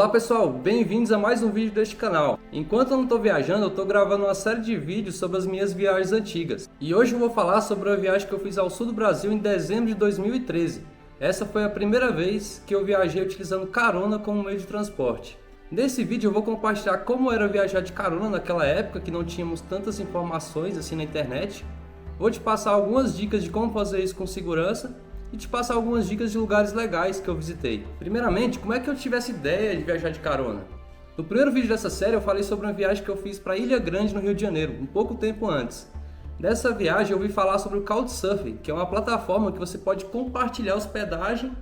Olá pessoal, bem-vindos a mais um vídeo deste canal. Enquanto eu não estou viajando, eu estou gravando uma série de vídeos sobre as minhas viagens antigas. E hoje eu vou falar sobre a viagem que eu fiz ao sul do Brasil em dezembro de 2013. Essa foi a primeira vez que eu viajei utilizando carona como meio de transporte. Nesse vídeo eu vou compartilhar como era viajar de carona naquela época que não tínhamos tantas informações assim na internet. Vou te passar algumas dicas de como fazer isso com segurança e te passar algumas dicas de lugares legais que eu visitei. Primeiramente, como é que eu tive essa ideia de viajar de carona? No primeiro vídeo dessa série eu falei sobre uma viagem que eu fiz para Ilha Grande, no Rio de Janeiro, um pouco tempo antes. Nessa viagem eu ouvi falar sobre o Couchsurfing, que é uma plataforma que você pode compartilhar hospedagem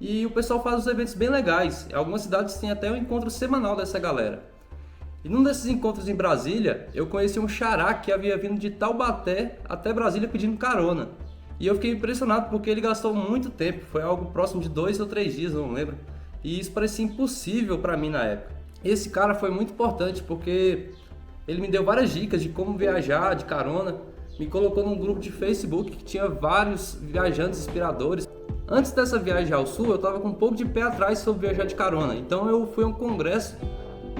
e o pessoal faz uns eventos bem legais. Algumas cidades têm até um encontro semanal dessa galera. E num desses encontros em Brasília, eu conheci um xará que havia vindo de Taubaté até Brasília pedindo carona. E eu fiquei impressionado porque ele gastou muito tempo, foi algo próximo de 2 ou 3 dias, não lembro. E isso parecia impossível para mim na época. Esse cara foi muito importante porque ele me deu várias dicas de como viajar de carona, me colocou num grupo de Facebook que tinha vários viajantes inspiradores. Antes dessa viagem ao sul, eu estava com um pouco de pé atrás sobre viajar de carona, então eu fui a um congresso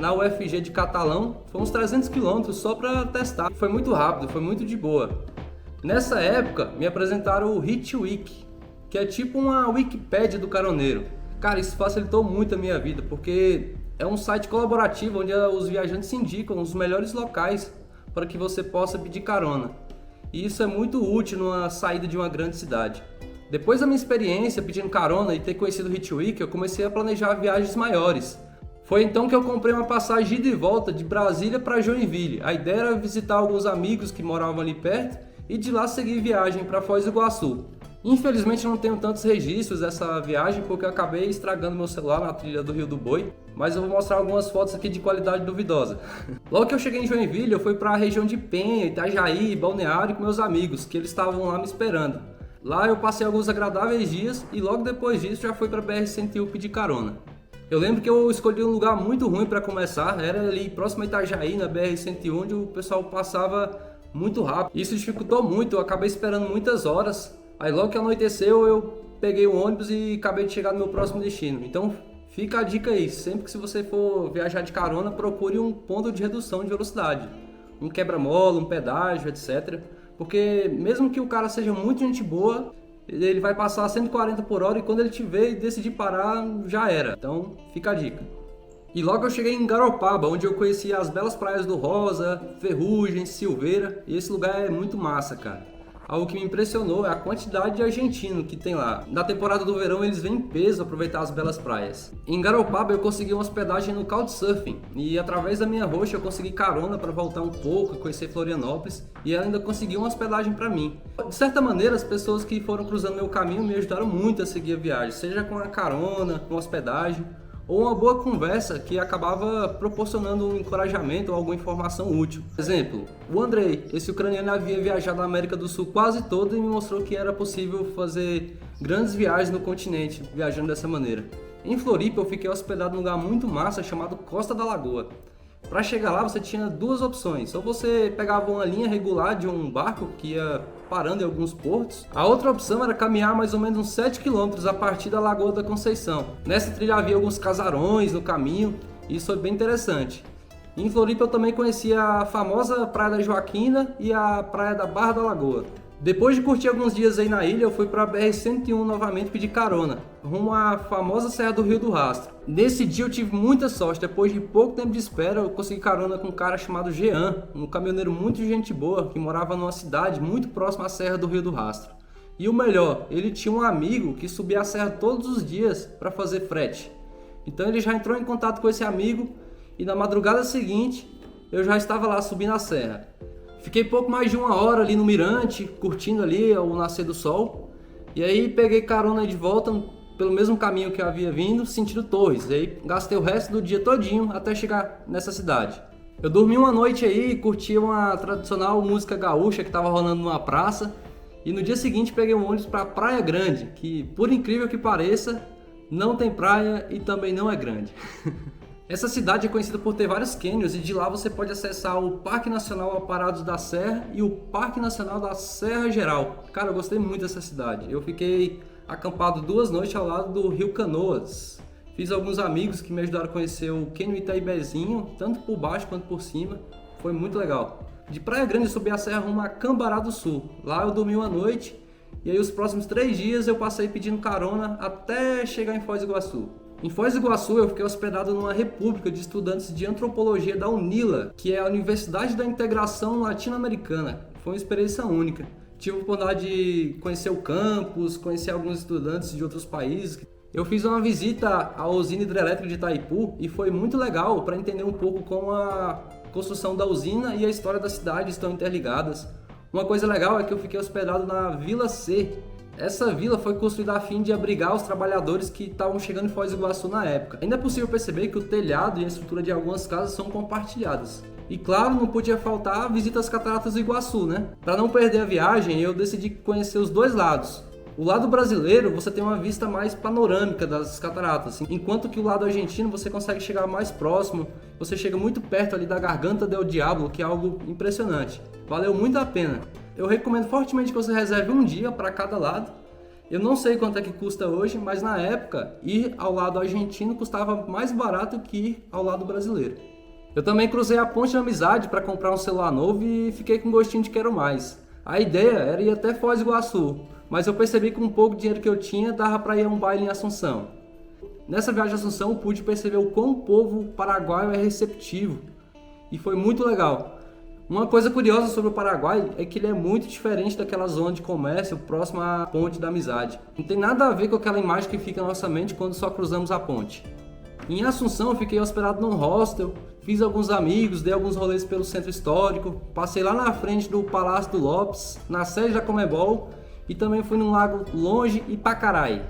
na UFG de Catalão, foi uns 300 km só para testar. Foi muito rápido, foi muito de boa. Nessa época, me apresentaram o HitWiki, que é tipo uma Wikipédia do caroneiro. Cara, isso facilitou muito a minha vida, porque é um site colaborativo onde os viajantes indicam os melhores locais para que você possa pedir carona. E isso é muito útil numa saída de uma grande cidade. Depois da minha experiência pedindo carona e ter conhecido o HitWiki, eu comecei a planejar viagens maiores. Foi então que eu comprei uma passagem de ida e volta de Brasília para Joinville. A ideia era visitar alguns amigos que moravam ali perto e de lá seguir viagem para Foz do Iguaçu. Infelizmente não tenho tantos registros dessa viagem porque eu acabei estragando meu celular na trilha do Rio do Boi, mas eu vou mostrar algumas fotos aqui de qualidade duvidosa. Logo que eu cheguei em Joinville, eu fui para a região de Penha, Itajaí, Balneário com meus amigos, que eles estavam lá me esperando. Lá eu passei alguns agradáveis dias e logo depois disso já fui para a BR-101 pedir carona. Eu lembro que eu escolhi um lugar muito ruim para começar, era ali próximo a Itajaí, na BR-101, onde o pessoal passava muito rápido. Isso dificultou muito, eu acabei esperando muitas horas. Aí logo que anoiteceu eu peguei o ônibus e acabei de chegar no meu próximo destino. Então fica a dica aí, sempre que se você for viajar de carona, procure um ponto de redução de velocidade. Um quebra-mola, um pedágio, etc. Porque mesmo que o cara seja muito gente boa, ele vai passar a 140 por hora e quando ele te ver e decidir parar, já era. Então fica a dica. E logo eu cheguei em Garopaba, onde eu conheci as belas praias do Rosa, Ferrugem, Silveira, e esse lugar é muito massa, cara. Algo que me impressionou é a quantidade de argentino que tem lá. Na temporada do verão eles vêm em peso aproveitar as belas praias. Em Garopaba eu consegui uma hospedagem no Couchsurfing e através da minha roxa eu consegui carona para voltar um pouco e conhecer Florianópolis e ela ainda conseguiu uma hospedagem para mim. De certa maneira as pessoas que foram cruzando meu caminho me ajudaram muito a seguir a viagem, seja com a carona, com hospedagem, ou uma boa conversa que acabava proporcionando um encorajamento ou alguma informação útil. Por exemplo, o Andrei, esse ucraniano havia viajado na América do Sul quase toda e me mostrou que era possível fazer grandes viagens no continente, viajando dessa maneira. Em Floripa eu fiquei hospedado num lugar muito massa chamado Costa da Lagoa. Para chegar lá você tinha duas opções, ou você pegava uma linha regular de um barco que ia parando em alguns portos. A outra opção era caminhar mais ou menos uns 7 km a partir da Lagoa da Conceição. Nessa trilha havia alguns casarões no caminho e isso foi bem interessante. Em Floripa eu também conheci a famosa Praia da Joaquina e a Praia da Barra da Lagoa. Depois de curtir alguns dias aí na ilha, eu fui para a BR-101 novamente pedir carona, rumo à famosa Serra do Rio do Rastro. Nesse dia eu tive muita sorte, depois de pouco tempo de espera eu consegui carona com um cara chamado Jean, um caminhoneiro muito gente boa, que morava numa cidade muito próxima à Serra do Rio do Rastro. E o melhor, ele tinha um amigo que subia a serra todos os dias para fazer frete. Então ele já entrou em contato com esse amigo e na madrugada seguinte eu já estava lá subindo a serra. Fiquei pouco mais de 1 hora ali no mirante, curtindo ali o nascer do sol. E aí peguei carona de volta pelo mesmo caminho que eu havia vindo, sentido Torres. E aí gastei o resto do dia todinho até chegar nessa cidade. Eu dormi uma noite aí, curti uma tradicional música gaúcha que estava rolando numa praça. E no dia seguinte peguei um ônibus para Praia Grande, que por incrível que pareça, não tem praia e também não é grande. Essa cidade é conhecida por ter vários cânions e de lá você pode acessar o Parque Nacional Aparados da Serra e o Parque Nacional da Serra Geral. Cara, eu gostei muito dessa cidade. Eu fiquei acampado 2 noites ao lado do Rio Canoas. Fiz alguns amigos que me ajudaram a conhecer o Cânion Itabaizinho, tanto por baixo quanto por cima. Foi muito legal. De Praia Grande eu subi a serra rumo a Cambará do Sul. Lá eu dormi uma noite e aí os próximos 3 dias eu passei pedindo carona até chegar em Foz do Iguaçu. Em Foz do Iguaçu eu fiquei hospedado numa república de estudantes de antropologia da UNILA, que é a Universidade da Integração Latino-Americana. Foi uma experiência única. Tive a oportunidade de conhecer o campus, conhecer alguns estudantes de outros países. Eu fiz uma visita à usina hidrelétrica de Itaipu e foi muito legal para entender um pouco como a construção da usina e a história da cidade estão interligadas. Uma coisa legal é que eu fiquei hospedado na Vila C. Essa vila foi construída a fim de abrigar os trabalhadores que estavam chegando em Foz do Iguaçu na época. Ainda é possível perceber que o telhado e a estrutura de algumas casas são compartilhadas. E claro, não podia faltar a visita às Cataratas do Iguaçu, né? Para não perder a viagem, eu decidi conhecer os dois lados. O lado brasileiro, você tem uma vista mais panorâmica das cataratas, enquanto que o lado argentino você consegue chegar mais próximo, você chega muito perto ali da Garganta del Diablo, que é algo impressionante. Valeu muito a pena. Eu recomendo fortemente que você reserve um dia para cada lado. Eu não sei quanto é que custa hoje, mas na época, ir ao lado argentino custava mais barato que ir ao lado brasileiro. Eu também cruzei a Ponte da Amizade para comprar um celular novo e fiquei com gostinho de quero mais. A ideia era ir até Foz do Iguaçu, mas eu percebi que com um pouco dinheiro que eu tinha, dava para ir a um baile em Assunção. Nessa viagem a Assunção, eu pude perceber o quão o povo paraguaio é receptivo, e foi muito legal. Uma coisa curiosa sobre o Paraguai é que ele é muito diferente daquela zona de comércio próxima à Ponte da Amizade. Não tem nada a ver com aquela imagem que fica na nossa mente quando só cruzamos a ponte. Em Assunção, eu fiquei hospedado num hostel, fiz alguns amigos, dei alguns rolês pelo centro histórico, passei lá na frente do Palácio do Lopes, na sede da Comebol, e também fui num lago longe Ipacarai.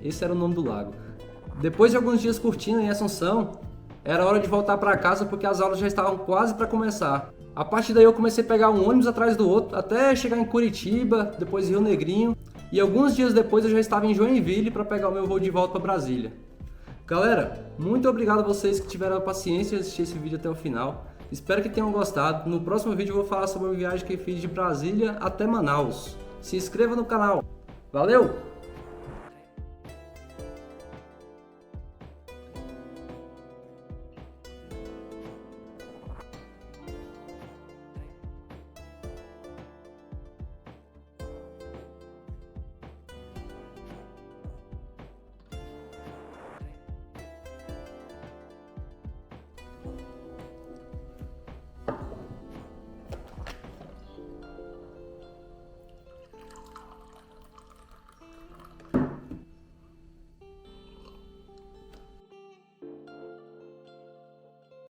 Esse era o nome do lago. Depois de alguns dias curtindo em Assunção, era hora de voltar para casa porque as aulas já estavam quase para começar. A partir daí eu comecei a pegar um ônibus atrás do outro até chegar em Curitiba, depois Rio Negrinho, e alguns dias depois eu já estava em Joinville para pegar o meu voo de volta para Brasília. Galera, muito obrigado a vocês que tiveram a paciência de assistir esse vídeo até o final. Espero que tenham gostado. No próximo vídeo eu vou falar sobre a viagem que fiz de Brasília até Manaus. Se inscreva no canal. Valeu!